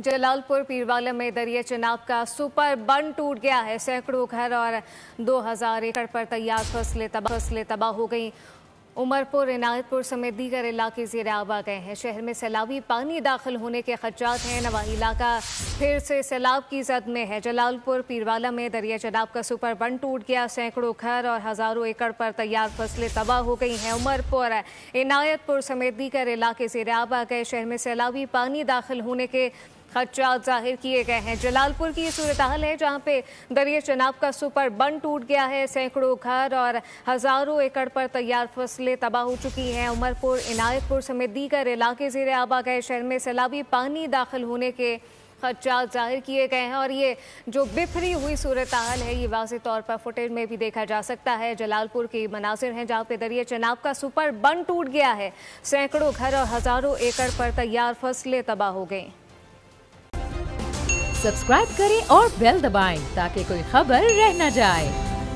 जलालपुर पीरवाला में दरिया चनाब का सुपर बंद टूट गया है। सैकड़ों घर और 2000 एकड़ पर तैयार फसलें तबाह हो गई। उमरपुर, इनायतपुर समेत दीगर इलाके ज़ेर-आब आ गए हैं। शहर में सैलाबी पानी दाखिल होने के खदशात हैं। नवाही इलाका फिर से सैलाब की जद में है। जलालपुर पीरवाला में दरिया चनाब का सुपर बंद टूट गया। सैकड़ों घर और हज़ारों एकड़ पर तैयार फसलें तबाह हो गई हैं। उमरपुर, इनायतपुर समेत दीगर इलाके ज़ेर-आब आ गए। शहर में सैलाबी पानी दाखिल होने के खदशात जाहिर किए गए हैं। जलालपुर की ये सूरत हाल है जहाँ पे दरिया चनाब का सुपर बंद टूट गया है। सैकड़ों घर और हज़ारों एकड़ पर तैयार फसलें तबाह हो चुकी हैं। उमरपुर, इनायतपुर समेत दीगर इलाके ज़ेर-आब आ गए। शहर में सैलाबी पानी दाखिल होने के खदशात जाहिर किए गए हैं और ये जो बिखरी हुई सूरत हाल है ये वाज़ेह तौर पर फुटेज में भी देखा जा सकता है। जलालपुर के मनाजिर हैं जहाँ पे दरिया चनाब का सुपर बंद टूट गया है। सैकड़ों घर और हज़ारों एकड़ पर तैयार फसलें तबाह हो गई। सब्सक्राइब करें और बेल दबाएं ताकि कोई खबर रह न जाए।